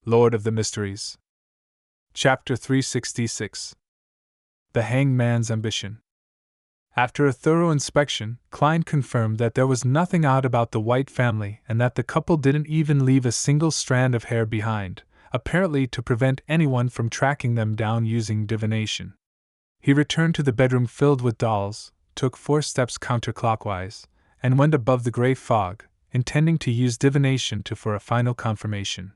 Lord of the Mysteries. Chapter 366. The Hangman's Ambition. After a thorough inspection, Klein confirmed that there was nothing odd about the White family and that the couple didn't even leave a single strand of hair behind, apparently to prevent anyone from tracking them down using divination. He returned to the bedroom filled with dolls, took 4 steps counterclockwise, and went above the gray fog, intending to use divination for a final confirmation.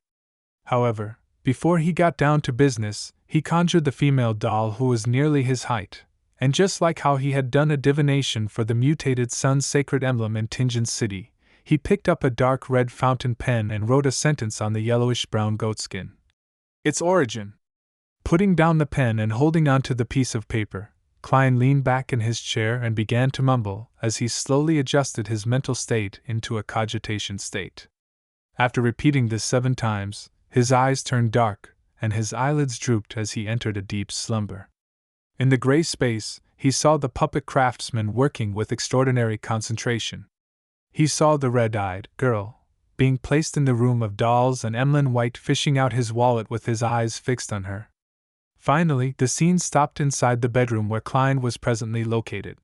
However, before he got down to business, he conjured the female doll who was nearly his height, and just like how he had done a divination for the mutated sun's sacred emblem in Tingen City, he picked up a dark red fountain pen and wrote a sentence on the yellowish-brown goatskin. Its origin. Putting down the pen and holding onto the piece of paper, Klein leaned back in his chair and began to mumble as he slowly adjusted his mental state into a cogitation state. After repeating this 7 times, his eyes turned dark, and his eyelids drooped as he entered a deep slumber. In the gray space, he saw the puppet craftsman working with extraordinary concentration. He saw the red-eyed girl being placed in the room of dolls and Emlyn White fishing out his wallet with his eyes fixed on her. Finally, the scene stopped inside the bedroom where Klein was presently located.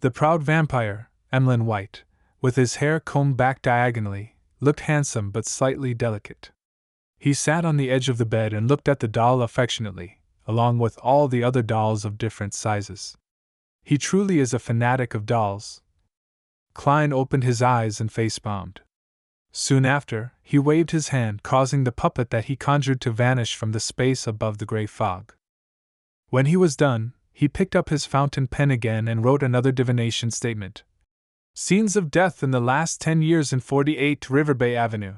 The proud vampire, Emlyn White, with his hair combed back diagonally, looked handsome but slightly delicate. He sat on the edge of the bed and looked at the doll affectionately, along with all the other dolls of different sizes. He truly is a fanatic of dolls. Klein opened his eyes and facepalmed. Soon after, he waved his hand, causing the puppet that he conjured to vanish from the space above the gray fog. When he was done, he picked up his fountain pen again and wrote another divination statement. Scenes of death in the last 10 years in 48 River Bay Avenue.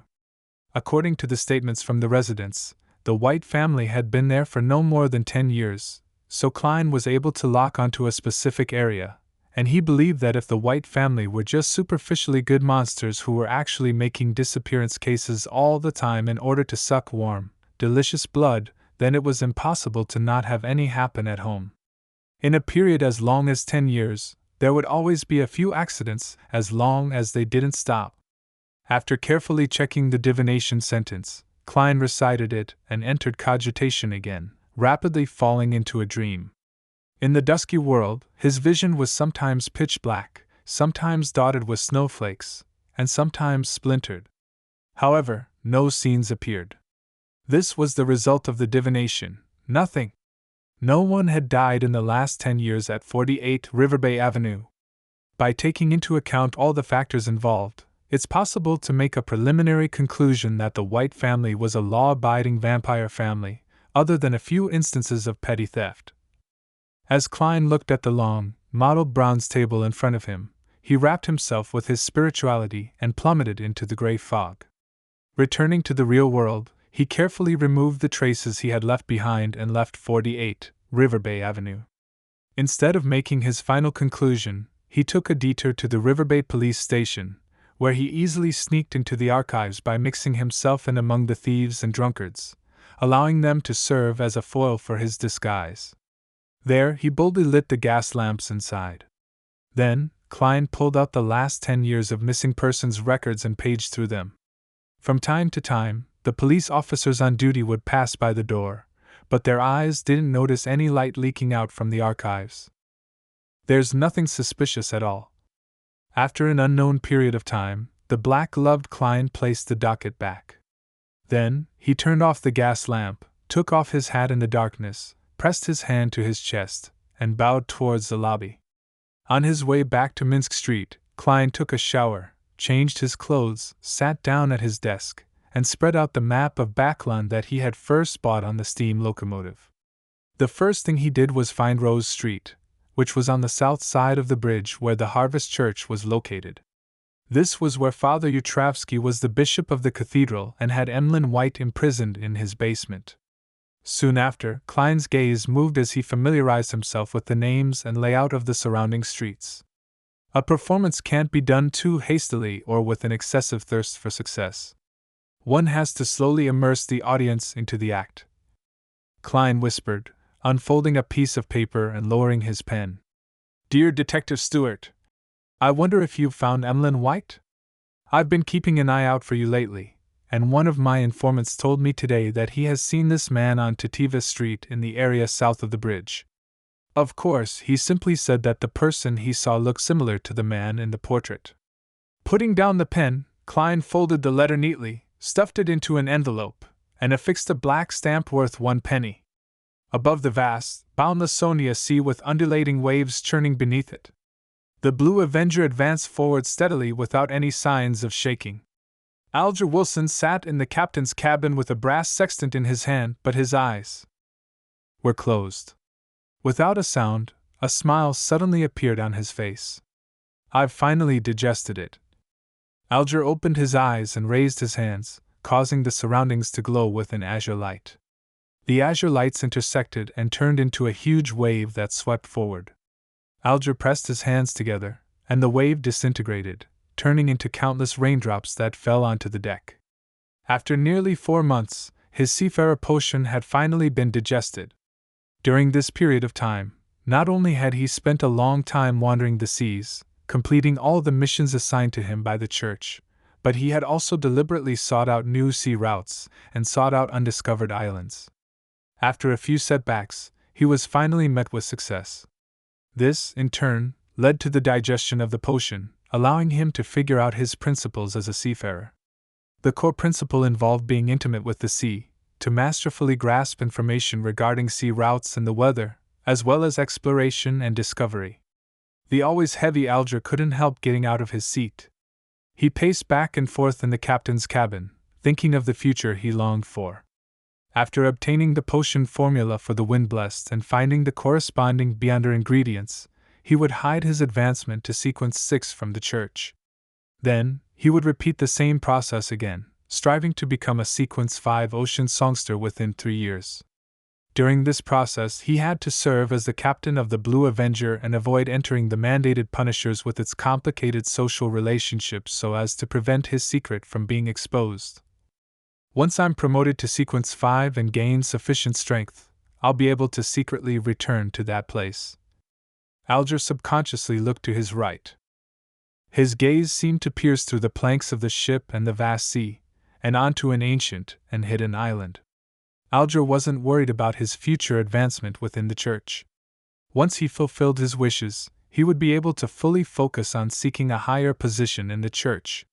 According to the statements from the residents, the White family had been there for no more than 10 years, so Klein was able to lock onto a specific area, and he believed that if the White family were just superficially good monsters who were actually making disappearance cases all the time in order to suck warm, delicious blood, then it was impossible to not have any happen at home. In a period as long as 10 years, there would always be a few accidents as long as they didn't stop. After carefully checking the divination sentence, Klein recited it and entered cogitation again, rapidly falling into a dream. In the dusky world, his vision was sometimes pitch black, sometimes dotted with snowflakes, and sometimes splintered. However, no scenes appeared. This was the result of the divination, nothing. No one had died in the last 10 years at 48 River Bay Avenue. By taking into account all the factors involved, it's possible to make a preliminary conclusion that the White family was a law-abiding vampire family, other than a few instances of petty theft. As Klein looked at the long, mottled bronze table in front of him, he wrapped himself with his spirituality and plummeted into the gray fog. Returning to the real world, he carefully removed the traces he had left behind and left 48 River Bay Avenue. Instead of making his final conclusion, he took a detour to the River Bay police station, where he easily sneaked into the archives by mixing himself in among the thieves and drunkards, allowing them to serve as a foil for his disguise. There, he boldly lit the gas lamps inside. Then, Klein pulled out the last 10 years of missing persons records and paged through them. From time to time, the police officers on duty would pass by the door, but their eyes didn't notice any light leaking out from the archives. There's nothing suspicious at all. After an unknown period of time, the black-gloved Klein placed the docket back. Then, he turned off the gas lamp, took off his hat in the darkness, pressed his hand to his chest, and bowed towards the lobby. On his way back to Minsk Street, Klein took a shower, changed his clothes, sat down at his desk, and spread out the map of Backland that he had first bought on the steam locomotive. The first thing he did was find Rose Street, which was on the south side of the bridge where the Harvest Church was located. This was where Father Yutravsky was the bishop of the cathedral and had Emlyn White imprisoned in his basement. Soon after, Klein's gaze moved as he familiarized himself with the names and layout of the surrounding streets. A performance can't be done too hastily or with an excessive thirst for success. One has to slowly immerse the audience into the act. Klein whispered, unfolding a piece of paper and lowering his pen. Dear Detective Stewart, I wonder if you've found Emlyn White? I've been keeping an eye out for you lately, and one of my informants told me today that he has seen this man on Tativa Street in the area south of the bridge. Of course, he simply said that the person he saw looked similar to the man in the portrait. Putting down the pen, Klein folded the letter neatly, stuffed it into an envelope, and affixed a black stamp worth 1 penny. Above the vast, boundless Sonia sea with undulating waves churning beneath it, the Blue Avenger advanced forward steadily without any signs of shaking. Alger Wilson sat in the captain's cabin with a brass sextant in his hand, but his eyes were closed. Without a sound, a smile suddenly appeared on his face. "I've finally digested it." Alger opened his eyes and raised his hands, causing the surroundings to glow with an azure light. The azure lights intersected and turned into a huge wave that swept forward. Alger pressed his hands together, and the wave disintegrated, turning into countless raindrops that fell onto the deck. After nearly 4 months, his seafarer potion had finally been digested. During this period of time, not only had he spent a long time wandering the seas, completing all the missions assigned to him by the Church, but he had also deliberately sought out new sea routes and sought out undiscovered islands. After a few setbacks, he was finally met with success. This, in turn, led to the digestion of the potion, allowing him to figure out his principles as a seafarer. The core principle involved being intimate with the sea, to masterfully grasp information regarding sea routes and the weather, as well as exploration and discovery. The always heavy Alger couldn't help getting out of his seat. He paced back and forth in the captain's cabin, thinking of the future he longed for. After obtaining the potion formula for the Wind-Blessed and finding the corresponding Beyonder ingredients, he would hide his advancement to Sequence 6 from the Church. Then, he would repeat the same process again, striving to become a Sequence 5 ocean songster within 3 years. During this process, he had to serve as the captain of the Blue Avenger and avoid entering the mandated Punishers with its complicated social relationships so as to prevent his secret from being exposed. "Once I'm promoted to Sequence 5 and gain sufficient strength, I'll be able to secretly return to that place." Alger subconsciously looked to his right. His gaze seemed to pierce through the planks of the ship and the vast sea, and onto an ancient and hidden island. Alger wasn't worried about his future advancement within the Church. Once he fulfilled his wishes, he would be able to fully focus on seeking a higher position in the Church.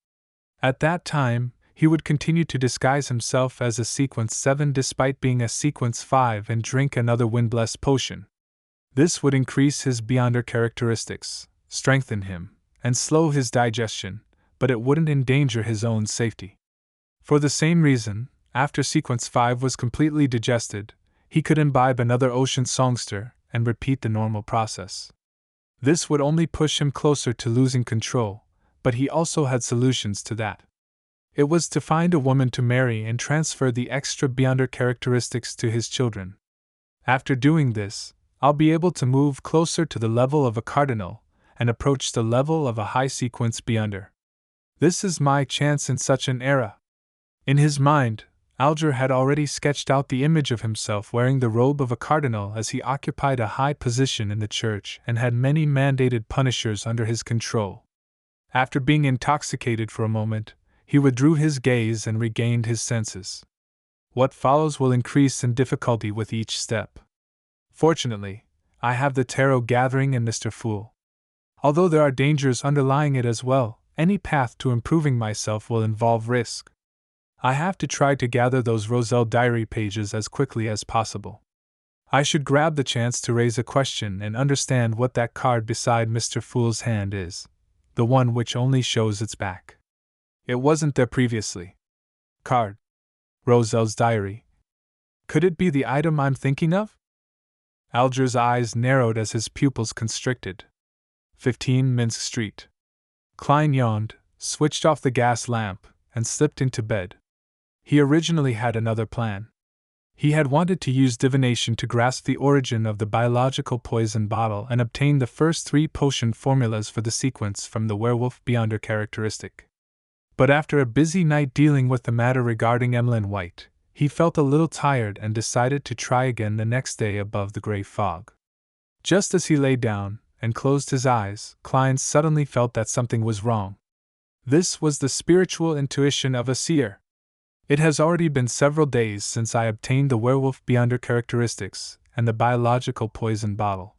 At that time, he would continue to disguise himself as a Sequence 7 despite being a Sequence 5 and drink another Wind-Blessed potion. This would increase his Beyonder characteristics, strengthen him, and slow his digestion, but it wouldn't endanger his own safety. For the same reason, after Sequence 5 was completely digested, he could imbibe another ocean songster and repeat the normal process. This would only push him closer to losing control, but he also had solutions to that. It was to find a woman to marry and transfer the extra Beyonder characteristics to his children. After doing this, I'll be able to move closer to the level of a cardinal and approach the level of a high sequence Beyonder. This is my chance in such an era. In his mind, Alger had already sketched out the image of himself wearing the robe of a cardinal as he occupied a high position in the Church and had many mandated Punishers under his control. After being intoxicated for a moment, he withdrew his gaze and regained his senses. What follows will increase in difficulty with each step. Fortunately, I have the tarot gathering and Mr. Fool. Although there are dangers underlying it as well, any path to improving myself will involve risk. I have to try to gather those Roselle diary pages as quickly as possible. I should grab the chance to raise a question and understand what that card beside Mr. Fool's hand is, the one which only shows its back. It wasn't there previously. Card. Roselle's diary. Could it be the item I'm thinking of? Alger's eyes narrowed as his pupils constricted. 15 Minsk Street. Klein yawned, switched off the gas lamp, and slipped into bed. He originally had another plan. He had wanted to use divination to grasp the origin of the biological poison bottle and obtain the first 3 potion formulas for the sequence from the werewolf Beyonder characteristic. But after a busy night dealing with the matter regarding Emlyn White, he felt a little tired and decided to try again the next day above the gray fog. Just as he lay down and closed his eyes, Klein suddenly felt that something was wrong. This was the spiritual intuition of a seer. It has already been several days since I obtained the werewolf beyonder characteristics and the biological poison bottle.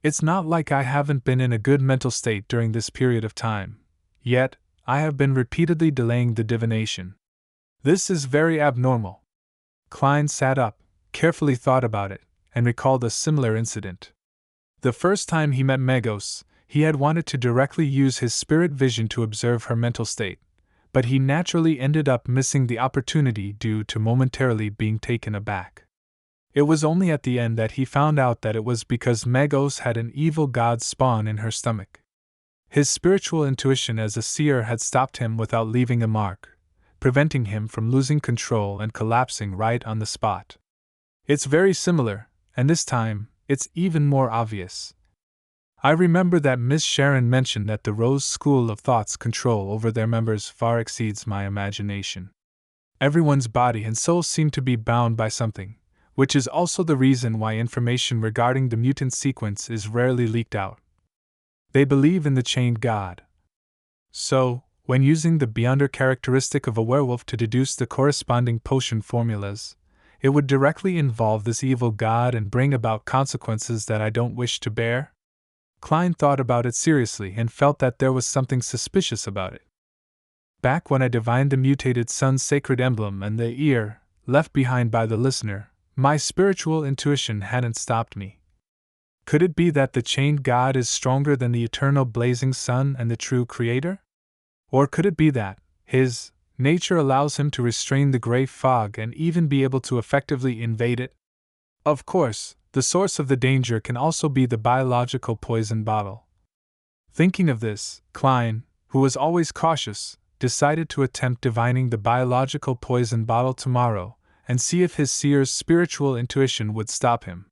It's not like I haven't been in a good mental state during this period of time, yet I have been repeatedly delaying the divination. This is very abnormal. Klein sat up, carefully thought about it, and recalled a similar incident. The first time he met Megos, he had wanted to directly use his spirit vision to observe her mental state, but he naturally ended up missing the opportunity due to momentarily being taken aback. It was only at the end that he found out that it was because Megos had an evil god spawn in her stomach. His spiritual intuition as a seer had stopped him without leaving a mark, preventing him from losing control and collapsing right on the spot. It's very similar, and this time, it's even more obvious. I remember that Miss Sharon mentioned that the Rose School of Thought's control over their members far exceeds my imagination. Everyone's body and soul seem to be bound by something, which is also the reason why information regarding the mutant sequence is rarely leaked out. They believe in the chained god. So, when using the beyonder characteristic of a werewolf to deduce the corresponding potion formulas, it would directly involve this evil god and bring about consequences that I don't wish to bear? Klein thought about it seriously and felt that there was something suspicious about it. Back when I divined the mutated sun's sacred emblem and the ear, left behind by the listener, my spiritual intuition hadn't stopped me. Could it be that the chained god is stronger than the eternal blazing sun and the true creator? Or could it be that his nature allows him to restrain the gray fog and even be able to effectively invade it? Of course, the source of the danger can also be the biological poison bottle. Thinking of this, Klein, who was always cautious, decided to attempt divining the biological poison bottle tomorrow and see if his seer's spiritual intuition would stop him.